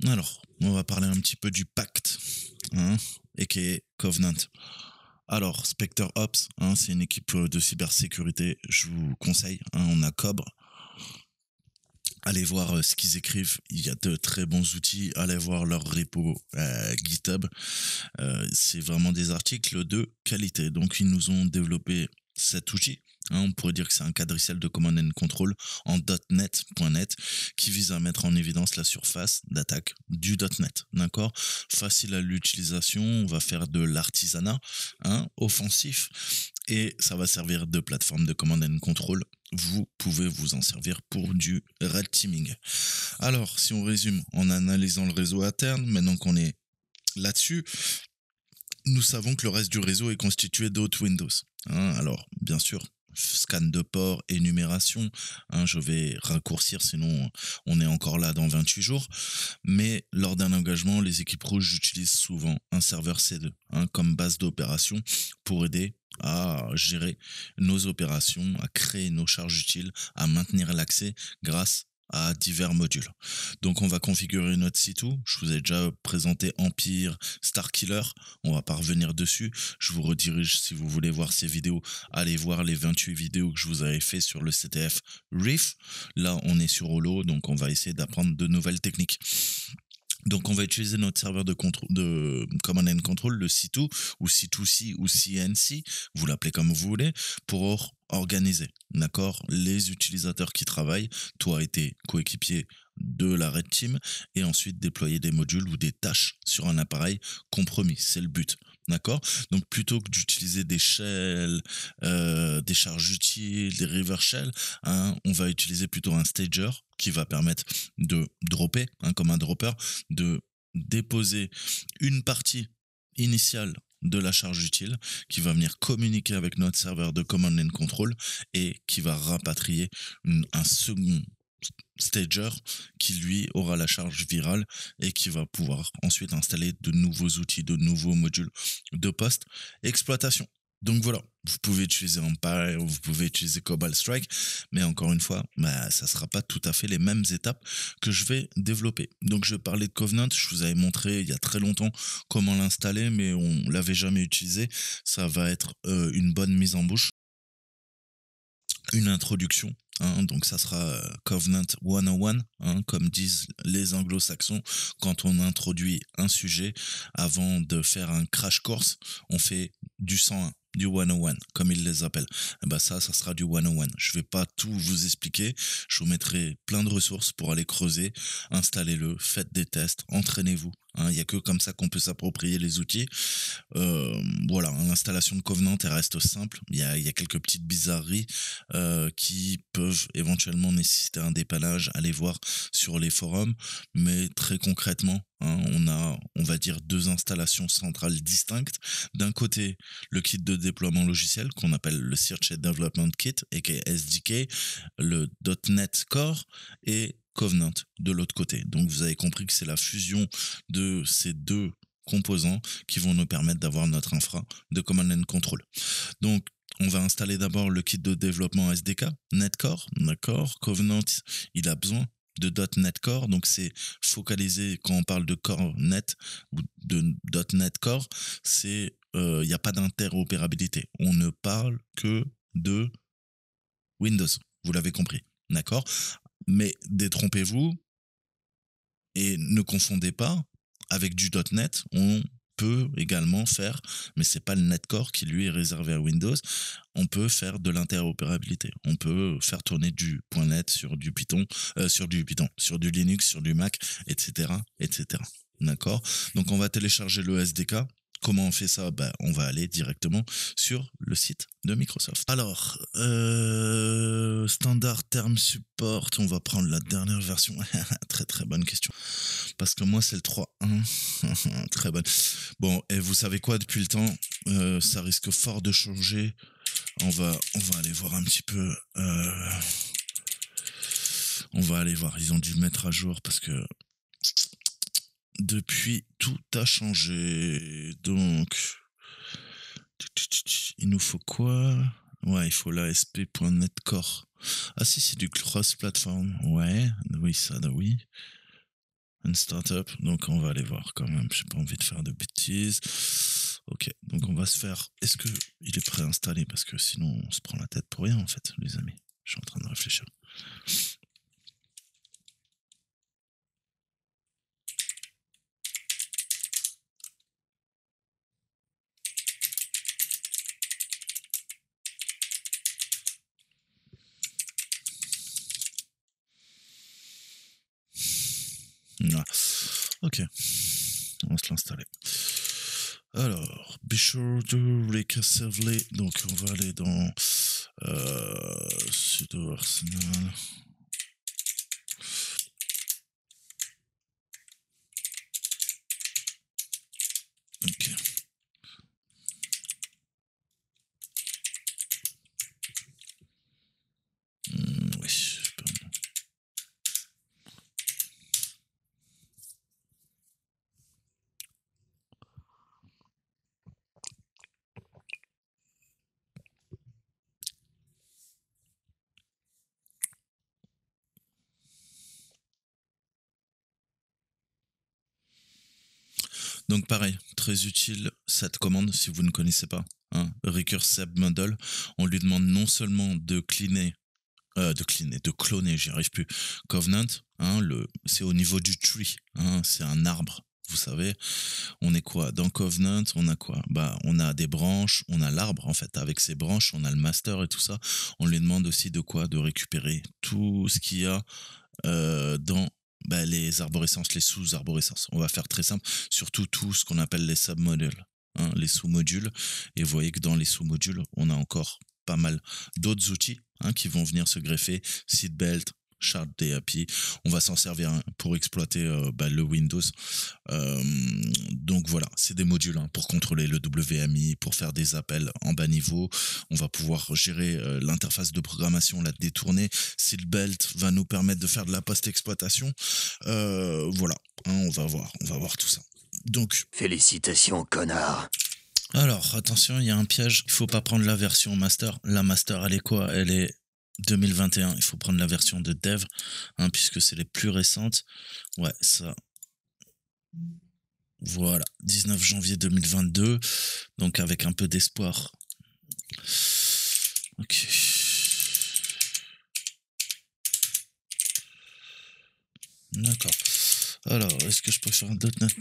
Alors, on va parler un petit peu du pacte, hein, aka Covenant. Alors, Spectre Ops, hein, c'est une équipe de cybersécurité. Je vous conseille, hein, on a Cobre. Allez voir ce qu'ils écrivent. Il y a de très bons outils. Allez voir leur repo GitHub. C'est vraiment des articles de qualité. Donc, ils nous ont développé cet outil. Hein, on pourrait dire que c'est un quadriciel de command and control en .NET.NET qui vise à mettre en évidence la surface d'attaque du .NET. D'accord. Facile à l'utilisation. On va faire de l'artisanat, hein, offensif, et ça va servir de plateforme de command and control. Vous pouvez vous en servir pour du red teaming. Alors, si on résume en analysant le réseau interne, maintenant qu'on est là-dessus, nous savons que le reste du réseau est constitué d'autres Windows. Hein, alors, bien sûr, scan de port, énumération, hein, je vais raccourcir, sinon on est encore là dans 28 jours. Mais lors d'un engagement, les équipes rouges utilisent souvent un serveur C2, hein, comme base d'opération pour aider à gérer nos opérations, à créer nos charges utiles, à maintenir l'accès grâce à divers modules. Donc on va configurer notre C2. Je vous ai déjà présenté Empire, Starkiller. On va pas revenir dessus. Je vous redirige si vous voulez voir ces vidéos. Allez voir les 28 vidéos que je vous avais fait sur le CTF Reef. Là, on est sur Holo, donc on va essayer d'apprendre de nouvelles techniques. Donc on va utiliser notre serveur de command and control, le C2 ou C2C ou CNC, vous l'appelez comme vous voulez, pour organiser, d'accord, les utilisateurs qui travaillent, toi et tes coéquipiers de la Red Team, et ensuite déployer des modules ou des tâches sur un appareil compromis, c'est le but. D'accord. Donc plutôt que d'utiliser des shells, des charges utiles, des reverse shells, hein, on va utiliser plutôt un stager qui va permettre de dropper, hein, comme un dropper, de déposer une partie initiale de la charge utile qui va venir communiquer avec notre serveur de command and control et qui va rapatrier un second stager qui lui aura la charge virale et qui va pouvoir ensuite installer de nouveaux outils, de nouveaux modules de post exploitation. Donc voilà, vous pouvez utiliser Empire, vous pouvez utiliser Cobalt Strike, mais encore une fois, bah, ça ne sera pas tout à fait les mêmes étapes que je vais développer. Donc je vais parler de Covenant, je vous avais montré il y a très longtemps comment l'installer, mais on l'avait jamais utilisé. Ça va être une bonne mise en bouche, une introduction. Hein, donc ça sera Covenant 101, hein, comme disent les anglo-saxons, quand on introduit un sujet, avant de faire un crash course, on fait du 101, du 101, comme ils les appellent. Et ben ça sera du 101. Je vais pas tout vous expliquer, je vous mettrai plein de ressources pour aller creuser, installez-le, faites des tests, entraînez-vous. Hein, il n'y a que comme ça qu'on peut s'approprier les outils. Voilà, l'installation de Covenant, elle reste simple. Il y a quelques petites bizarreries qui peuvent éventuellement nécessiter un dépannage. Allez voir sur les forums. Mais très concrètement, hein, on va dire, deux installations centrales distinctes. D'un côté, le kit de déploiement logiciel qu'on appelle le Search and Development Kit, aka SDK, le .NET Core, et Covenant de l'autre côté. Donc vous avez compris que c'est la fusion de ces deux composants qui vont nous permettre d'avoir notre infra de command and control. Donc on va installer d'abord le kit de développement SDK, Netcore, d'accord. Covenant, il a besoin de .NET Core, donc c'est focalisé quand on parle de Core Net ou de .NET Core, c'est il n'y a pas d'interopérabilité. On ne parle que de Windows, vous l'avez compris, d'accord. Mais détrompez-vous et ne confondez pas avec du .NET. On peut également faire, mais c'est pas le Netcore qui lui est réservé à Windows. On peut faire de l'interopérabilité. On peut faire tourner du .NET sur du Python, sur du Linux, sur du Mac, etc., etc. D'accord. Donc on va télécharger le SDK. Comment on fait ça? Bah, on va aller directement sur le site de Microsoft. Alors, standard term support, on va prendre la dernière version. Très très bonne question. Parce que moi, c'est le 3.1. Très bonne. Bon, et vous savez quoi, depuis le temps, ça risque fort de changer. On va aller voir un petit peu. On va aller voir. Ils ont dû le mettre à jour parce que depuis, tout a changé. Donc, il nous faut quoi? Ouais, il faut l'ASP.NET Core. Ah si, c'est du cross-platform. Ouais, oui, ça, oui. une startup. Donc on va aller voir quand même. J'ai pas envie de faire de bêtises. Ok, donc on va se faire. Est-ce que il est préinstallé? Parce que sinon on se prend la tête pour rien en fait, les amis. Je suis en train de réfléchir. Ah, ok, on va se l'installer. Alors, be sure to recassively. Donc, on va aller dans sudo arsenal. Ok. Oui, pardon. Donc pareil, très utile cette commande si vous ne connaissez pas. Hein, Recursive Model, on lui demande non seulement de de cloner, j'y arrive plus. Covenant, hein, c'est au niveau du tree, hein, c'est un arbre. Vous savez, on est quoi? Dans Covenant, on a quoi? Bah, on a des branches, on a l'arbre en fait. Avec ses branches, on a le master et tout ça. On lui demande aussi de quoi? De récupérer tout ce qu'il y a dans bah, les arborescences, les sous-arborescences. On va faire très simple, surtout tout ce qu'on appelle les submodules, hein, les sous-modules. Et vous voyez que dans les sous-modules, on a encore pas mal d'autres outils hein, qui vont venir se greffer, seatbelt, chart DAP. On va s'en servir hein, pour exploiter bah, le Windows. Euh, donc voilà, c'est des modules hein, pour contrôler le WMI, pour faire des appels en bas niveau. On va pouvoir gérer l'interface de programmation, la détourner. Seatbelt va nous permettre de faire de la post-exploitation. Voilà, hein, on va voir tout ça. Donc, Félicitations, connard. alors attention, il y a un piège. Il faut pas prendre la version master. La master, elle est quoi? Elle est 2021. Il faut prendre la version de dev, hein, puisque c'est les plus récentes. Ouais, ça. Voilà, 19 janvier 2022, donc avec un peu d'espoir. Ok. D'accord. Alors, est-ce que je peux faire un .NET?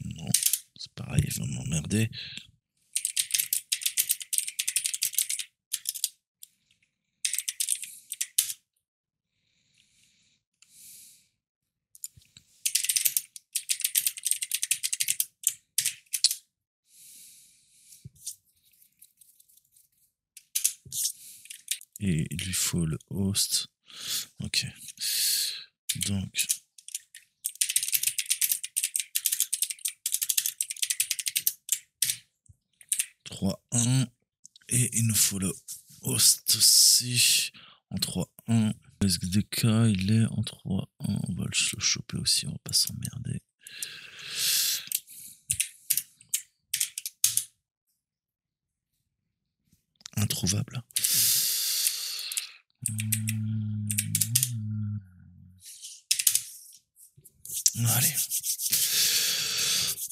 Non, c'est pareil, il va m'emmerder. Et il lui faut le host. Ok. Donc. Trois 1 et il nous faut le host aussi en 3.1. Le SDK il est en 3.1. On va le choper aussi, on va pas s'emmerder. Introuvable. Allez.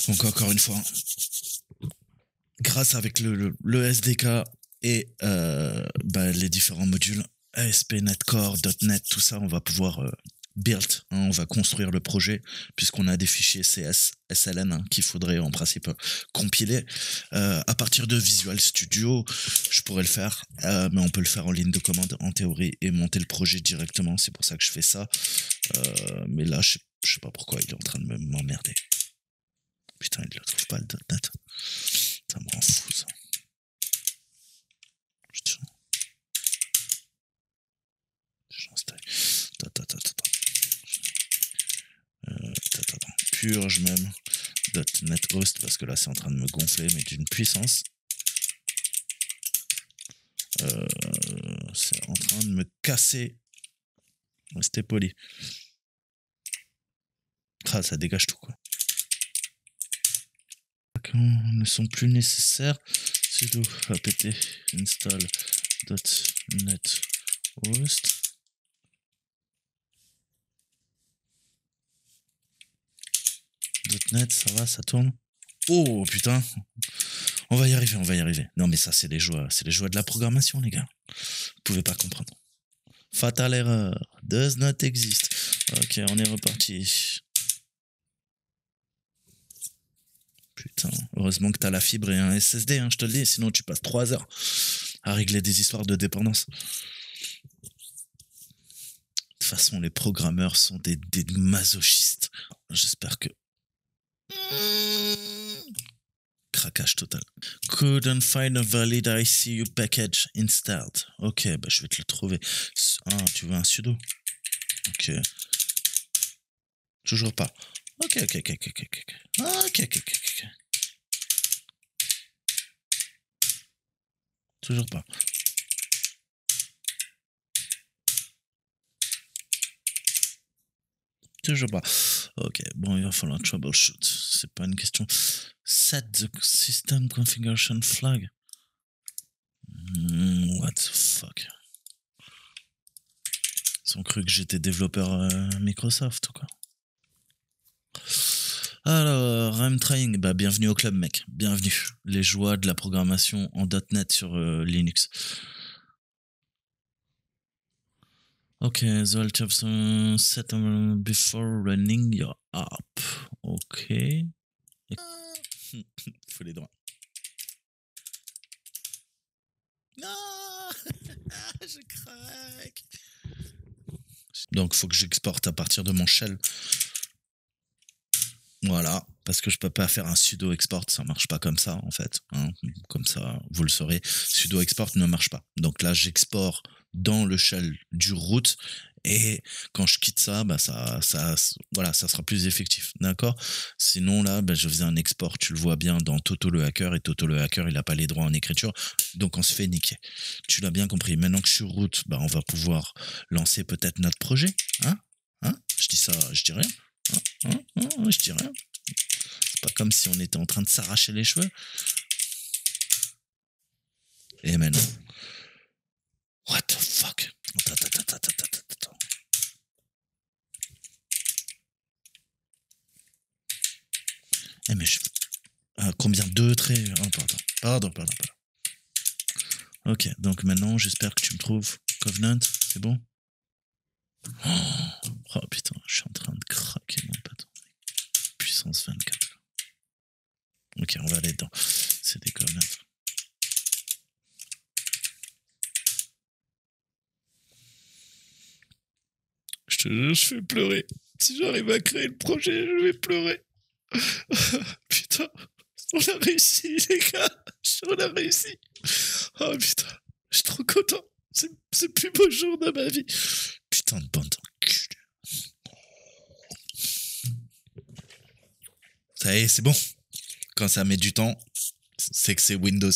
Donc encore une fois, grâce avec le SDK et bah, les différents modules ASP.NET Core, .NET, tout ça, on va pouvoir build, hein, on va construire le projet puisqu'on a des fichiers CS, SLN hein, qu'il faudrait en principe compiler. À partir de Visual Studio, je pourrais le faire, mais on peut le faire en ligne de commande en théorie et monter le projet directement. C'est pour ça que je fais ça. Mais là, je sais pas pourquoi il est en train de m'emmerder. Putain, il ne le trouve pas le .NET. Ça me rend fou ça. Putain. J'installe. Purge même .NET Host parce que là c'est en train de me gonfler mais d'une puissance. C'est en train de me casser. Restez poli. Ah, ça dégage tout quoi. Quand ne sont plus nécessaires, sudo apt install .NET Host. .NET, ça va, ça tourne. Oh putain, on va y arriver. Non mais ça c'est les joies de la programmation les gars. Vous pouvez pas comprendre. Fatal error, does not exist. Ok, on est reparti. Putain, heureusement que t'as la fibre et un SSD, hein, je te le dis, sinon tu passes 3 heures à régler des histoires de dépendance. De toute façon, les programmeurs sont des masochistes. J'espère que... Craquage total. Couldn't find a valid ICU package installed. Ok, bah je vais te le trouver. Ah, tu veux un sudo? Ok. Toujours pas. Ok. Toujours pas. Toujours pas. Ok, bon, il va falloir troubleshoot. C'est pas une question. Set the system configuration flag. What the fuck? Ils ont cru que j'étais développeur Microsoft ou quoi? Alors, I'm trying. Bah, bienvenue au club, mec. Bienvenue. Les joies de la programmation en .NET sur Linux. Ok, the alternative set before running your app. Ok. Faut les droits. Non. Je craque. Donc, faut que j'exporte à partir de mon shell. Voilà, parce que je peux pas faire un sudo export, ça marche pas comme ça en fait. Hein. Comme ça, vous le saurez, sudo export ne marche pas. Donc là, j'exporte dans le shell du root et quand je quitte ça, bah voilà, ça sera plus effectif, d'accord? Sinon là, bah, je faisais un export, tu le vois bien dans Toto le hacker et Toto le hacker, il a pas les droits en écriture, donc on se fait niquer. Tu l'as bien compris. Maintenant que je suis root, bah on va pouvoir lancer peut-être notre projet, hein? Je dis ça, je dis rien. Je dis rien. C'est pas comme si on était en train de s'arracher les cheveux. Et maintenant. What the fuck? Attends. Eh mais je... combien? 2 traits? Oh, pardon. Ok, donc maintenant, j'espère que tu me trouves Covenant. C'est bon? Oh putain, je suis en train de craquer mon pote. Puissance 24. Ok, on va aller dedans. C'est des Covenant. Je te jure, je vais pleurer. Si j'arrive à créer le projet, je vais pleurer. Putain, on a réussi, les gars. On a réussi. Oh putain, je suis trop content. C'est le plus beau jour de ma vie. Putain de bande d'enculés. Ça y est, c'est bon. Quand ça met du temps, c'est que c'est Windows.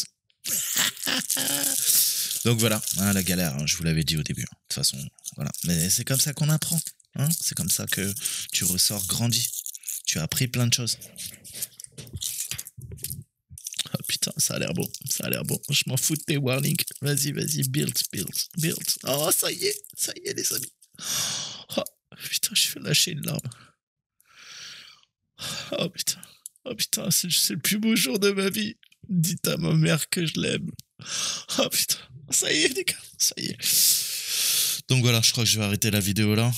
Donc voilà, hein, la galère, hein, je vous l'avais dit au début. De toute façon, voilà. Mais c'est comme ça qu'on apprend. Hein, c'est comme ça que tu ressors grandi. Tu as appris plein de choses. Oh putain, ça a l'air bon. Je m'en fous de tes warnings. Vas-y, build. Oh, ça y est, les amis. Oh putain, je fais lâcher une larme. Oh putain, c'est le plus beau jour de ma vie. Dites à ma mère que je l'aime. Oh putain, ça y est les gars, ça y est. Donc voilà, je crois que je vais arrêter la vidéo là.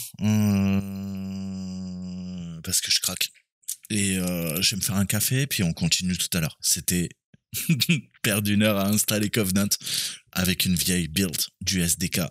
Parce que je craque. Et je vais me faire un café, puis on continue tout à l'heure. C'était perdre 1 heure à installer Covenant avec une vieille build du SDK